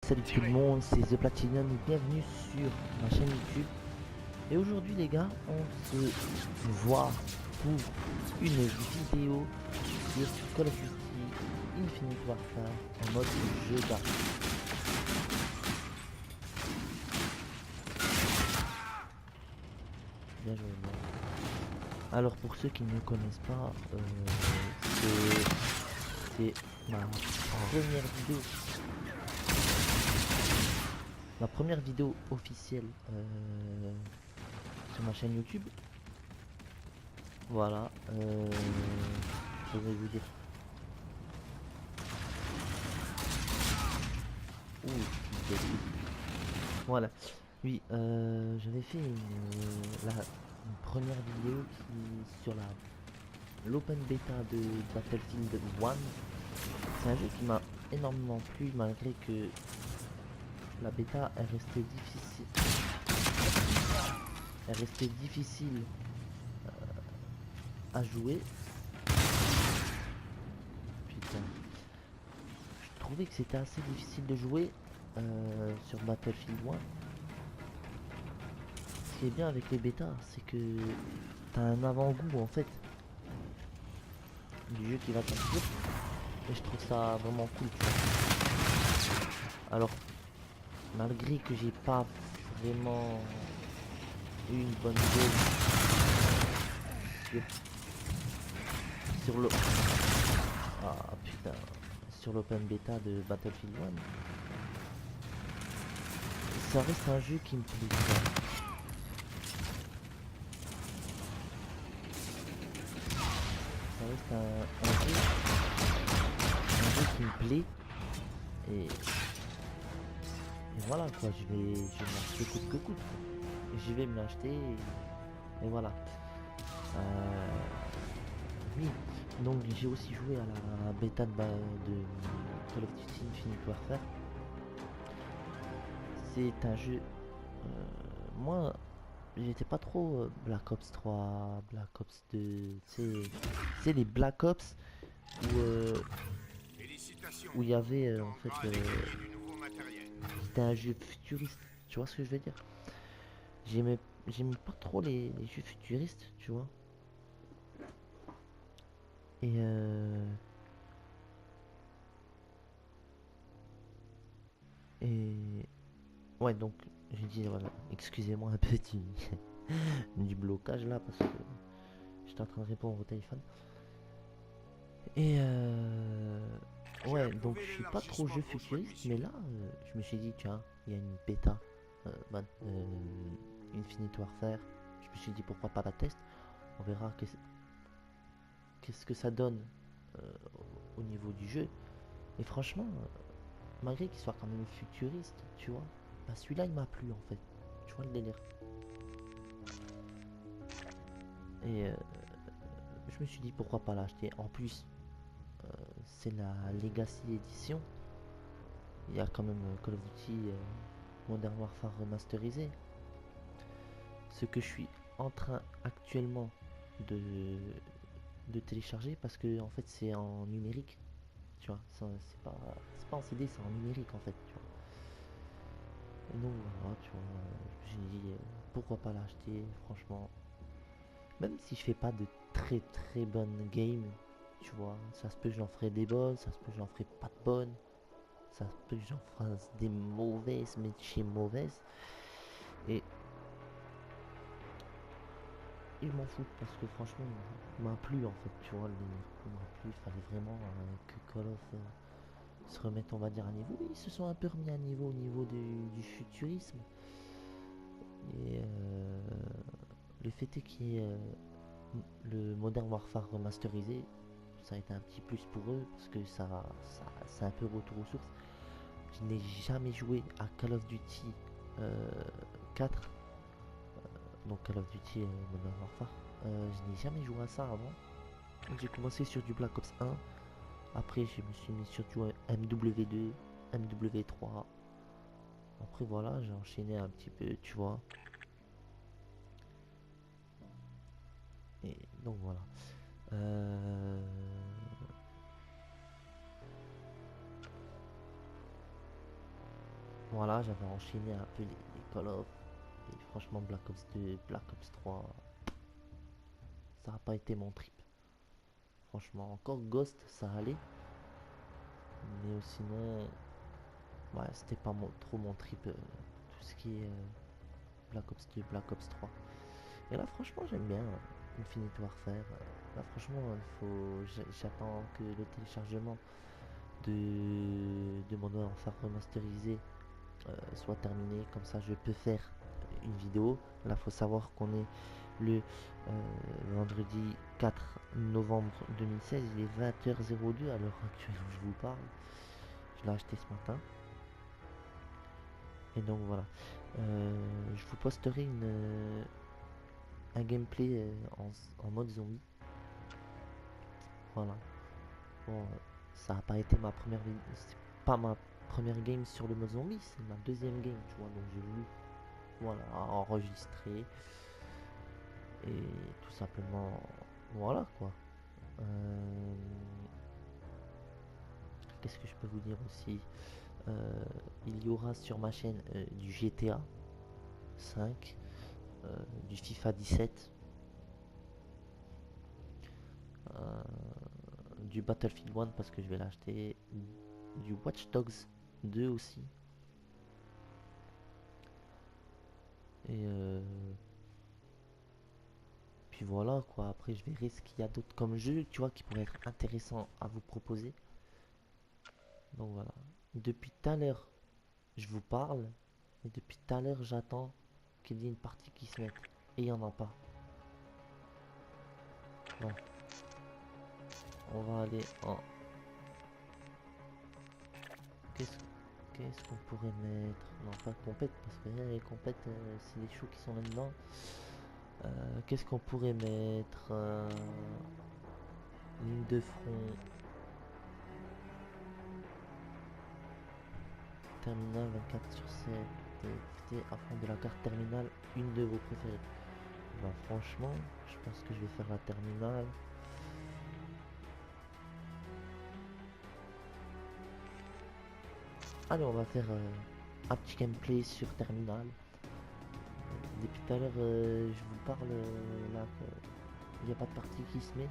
Salut tout le monde, c'est The Platinum et bienvenue sur ma chaîne YouTube. Et aujourd'hui les gars, on se voit pour une vidéo sur Call of Duty Infinite Warfare en mode jeu d'armes. Bien joué. Alors pour ceux qui ne connaissent pas, c'est ma première vidéo. Ma première vidéo officielle sur ma chaîne YouTube. Voilà, je vais vous dire. Ouh, voilà. Oui, j'avais fait une première vidéo qui sur l'open bêta de Battlefield 1. C'est un jeu qui m'a énormément plu malgré que la bêta est restée difficile. À jouer. Putain. Je trouvais que c'était assez difficile de jouer sur Battlefield 1. Ce qui est bien avec les bêtas, c'est que t'as un avant-goût en fait du jeu qui va sortir. Et je trouve ça vraiment cool. Alors, malgré que j'ai pas vraiment eu une bonne idée sur le sur l'open bêta de Battlefield 1, ça reste un jeu qui me plaît. Ça reste un jeu qui me plaît et voilà quoi, je vais m'acheter coûte que coûte. Je vais me l'acheter et voilà. Oui, donc j'ai aussi joué à la bêta de Call of Duty Infinite Warfare. C'est un jeu. Moi, j'étais pas trop Black Ops 3, Black Ops 2. C'est les Black Ops où il y avait en fait. C'était un jeu futuriste. Tu vois ce que je veux dire? J'aimais pas trop les jeux futuristes, tu vois. Et et ouais, donc j'ai dit voilà, excusez-moi un peu du blocage là parce que j'étais en train de répondre au téléphone. Et ouais, donc je suis pas trop jeu futuriste, mais là je me suis dit tiens, il y a une bêta Infinite Warfare. Je me suis dit pourquoi pas la test. On verra qu'est-ce que ça donne euh, au niveau du jeu. Et franchement, malgré qu'il soit quand même futuriste, tu vois, bah celui-là il m'a plu en fait. Tu vois le délire. Et je me suis dit pourquoi pas l'acheter. En plus, c'est la Legacy Edition. Il y a quand même Call of Duty Modern Warfare remasterisé. Ce que je suis en train actuellement de, de télécharger parce que en fait c'est en numérique. Tu vois, c'est pas en CD, c'est en numérique en fait. Tu vois. Et donc voilà, tu vois, je me suis dit pourquoi pas l'acheter, franchement. Même si je fais pas de très très bonnes games, tu vois, ça se peut que j'en ferai des bonnes, ça se peut que j'en ferai pas de bonnes, ça se peut que j'en fasse des mauvaises, mais chez mauvaises. Et il m'en fout parce que franchement, il m'a plu en fait, tu vois, il m'a plu, il fallait vraiment que Call of se remette, on va dire, à niveau. Oui, ils se sont un peu remis à niveau au niveau du futurisme. Et le fait est qu'il y ait le Modern Warfare remasterisé, ça a été un petit plus pour eux parce que c'est un peu retour aux sources. Je n'ai jamais joué à Call of Duty 4, donc Call of Duty Modern Warfare. Je n'ai jamais joué à ça avant. J'ai commencé sur du Black Ops 1, après je me suis mis sur du MW2, MW3. Après voilà, j'ai enchaîné un petit peu, tu vois. Et donc voilà. Euh... Voilà, j'avais enchaîné un peu les Call of. Et franchement, Black Ops 2, Black Ops 3, ça n'a pas été mon trip. Franchement, encore Ghost, ça allait. Mais sinon, ouais, c'était pas trop mon trip. Tout ce qui est Black Ops 2, Black Ops 3. Et là, franchement, j'aime bien Infinite Warfare. Là, franchement, j'attends que le téléchargement de Modern Warfare remasterisé soit terminé. Comme ça, je peux faire une vidéo. Là, faut savoir qu'on est le vendredi 4 novembre 2016. Il est 20h02 à l'heure actuelle où je vous parle. Je l'ai acheté ce matin. Et donc voilà. Je vous posterai un gameplay en mode zombie. Voilà. Bon, ça n'a pas été ma première vidéo. C'est pas ma première game sur le mode zombie, c'est ma deuxième game, tu vois. Donc j'ai voulu, voilà, enregistrer et tout simplement, voilà quoi. Euh, Qu'est-ce que je peux vous dire aussi? Il y aura sur ma chaîne du GTA 5, du FIFA 17, euh, du Battlefield 1 parce que je vais l'acheter, du Watch Dogs 2 aussi. Et puis voilà quoi, après je verrai ce qu'il y a d'autre comme jeu, tu vois, qui pourrait être intéressant à vous proposer. Donc voilà. Depuis tout à l'heure, je vous parle, et depuis tout à l'heure, j'attends qu'il y ait une partie qui se mette. Et il n'y en a pas. Bon, on va aller en... Qu'est-ce qu'est-ce qu'on pourrait mettre? Non, pas compète, parce que les compètes, c'est les choux qui sont là-dedans. Qu'est-ce qu'on pourrait mettre? Ligne de front. Terminal 24 sur 7. Écoutez, à fond de la carte terminale, une de vos préférées. Bah franchement, je pense que je vais faire la terminale. Allez, on va faire un petit gameplay sur terminal. Depuis tout à l'heure, je vous parle là, il n'y a pas de partie qui se met.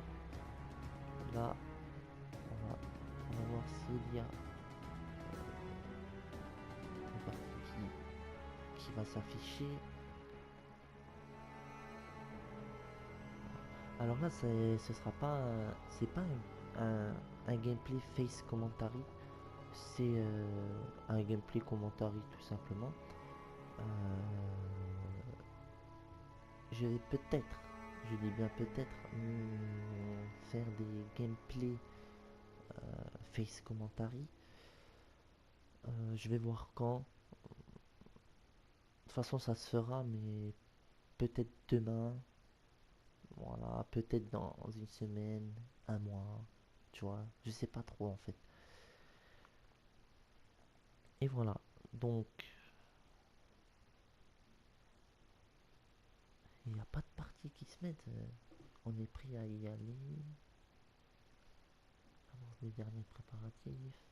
Là, on va voir s'il y a une partie qui va s'afficher. Alors là, ce sera pas, c'est pas un gameplay face commentary, c'est un gameplay commentary tout simplement. Euh, je vais peut-être, je dis bien peut-être, faire des gameplays face commentary. Je vais voir quand. De toute façon, ça se fera, mais peut-être demain, voilà, peut-être dans une semaine, un mois, tu vois, je sais pas trop en fait. Et voilà, donc il n'y a pas de partie qui se mette. On est prêt à y aller. Avance des derniers préparatifs.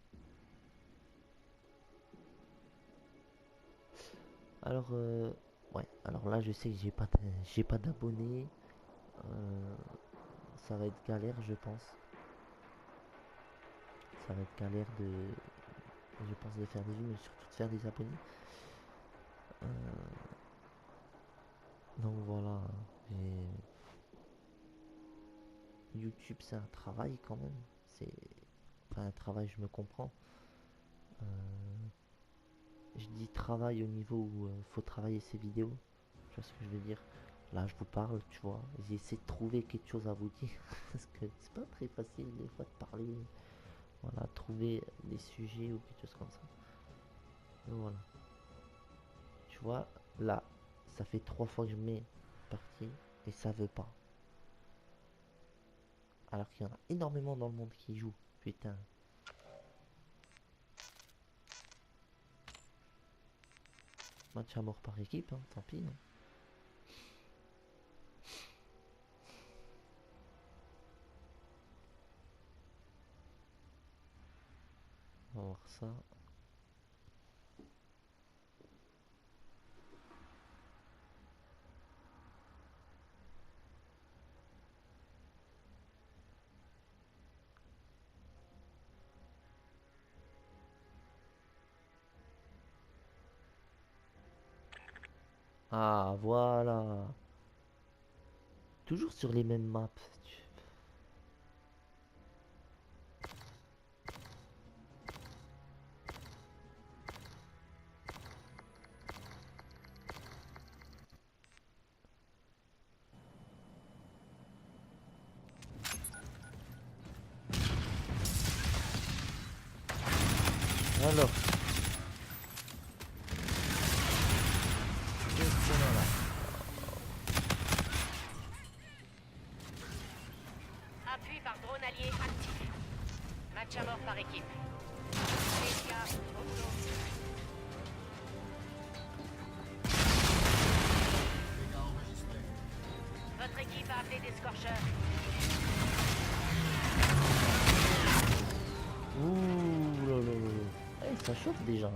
Alors, ouais, alors là, je sais que j'ai pas d'abonnés. Euh, Ça va être galère, je pense. Ça va être galère je pense, de faire des vues, mais surtout de faire des abonnés. Euh, donc voilà, YouTube, c'est un travail quand même. C'est, enfin, un travail, je me comprends. Euh, je dis travail au niveau où faut travailler ses vidéos. Tu vois ce que je veux dire? Là, je vous parle, tu vois. J'ai essayé de trouver quelque chose à vous dire. Parce que c'est pas très facile des fois de parler. Voilà, trouver des sujets ou quelque chose comme ça. Donc voilà. Tu vois, là, ça fait 3 fois que je mets partie et ça veut pas. Alors qu'il y en a énormément dans le monde qui jouent. Putain. Match à mort par équipe, hein, tant pis. Hein. On va voir ça. Ah, voilà. Toujours sur les mêmes maps. Alors, qu'est-ce qu'on a là? Appui par drone allié actif. Match à mort par équipe. Dégâts, auto. Votre équipe a appelé des scorchers. Ouh là là là là. Eh, ça chauffe déjà.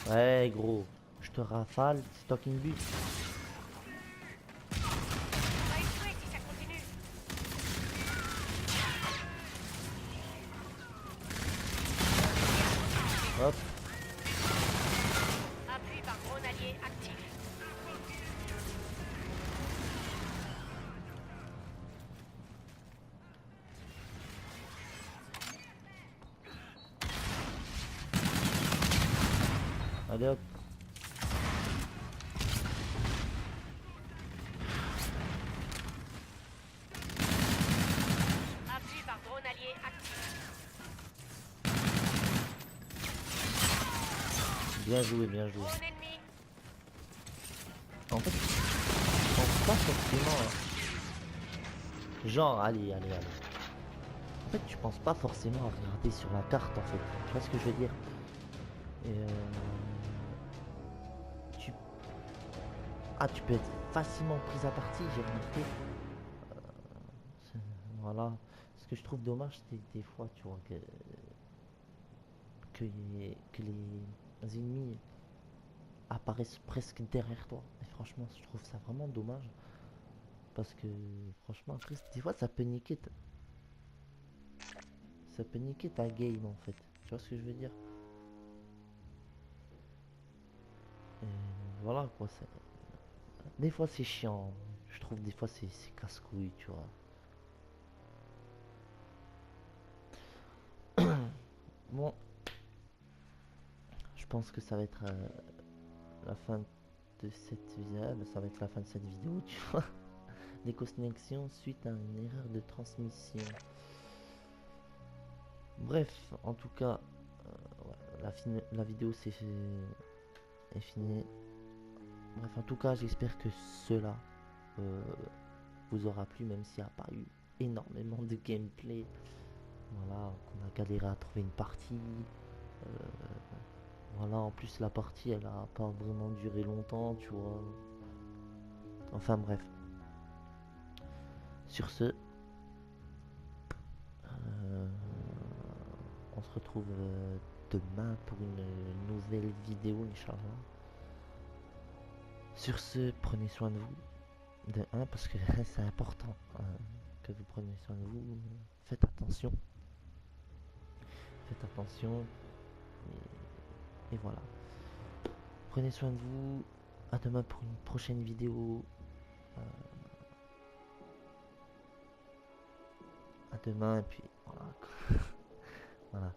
Ouais, gros. Je te rafale, c'est toi qui me bute. On va échouer si ça continue. Hop. Appui par drone allié actif. Allez hop. Appui par drone allié actif. Bien joué, bien joué. Drone ennemi. En fait, je pense pas forcément. Genre, allez, allez, allez. En fait, tu penses pas forcément à regarder sur la carte, en fait. Tu vois ce que je veux dire? Et tu... Ah, tu peux être facilement pris à partie, j'ai remarqué. C'est- Voilà. Ce que je trouve dommage, c'est des fois, tu vois, que les ennemis apparaissent presque derrière toi. Et franchement, je trouve ça vraiment dommage. Parce que, franchement, après, des fois, ça peut niquer ta game, en fait. Tu vois ce que je veux dire? Et voilà, quoi. Des fois, c'est chiant. Je trouve des fois, c'est casse-couille, tu vois. Bon, je pense que ça va être la fin de cette vidéo. Ça va être la fin de cette vidéo, tu vois. Déconnexion suite à une erreur de transmission. Bref, en tout cas, ouais, la vidéo est finie. Bref, en tout cas, j'espère que cela euh, vous aura plu, même s'il n'y a pas eu énormément de gameplay. Voilà, qu'on a galéré à trouver une partie. Euh, voilà, en plus la partie, elle a pas vraiment duré longtemps, tu vois. Enfin bref. Sur ce, euh, on se retrouve demain pour une nouvelle vidéo, Inch'Allah. Sur ce, prenez soin de vous. De un, parce que c'est important que vous preniez soin de vous. Faites attention. Faites attention. Et voilà. Prenez soin de vous. À demain pour une prochaine vidéo. Euh, à demain et puis voilà. Voilà.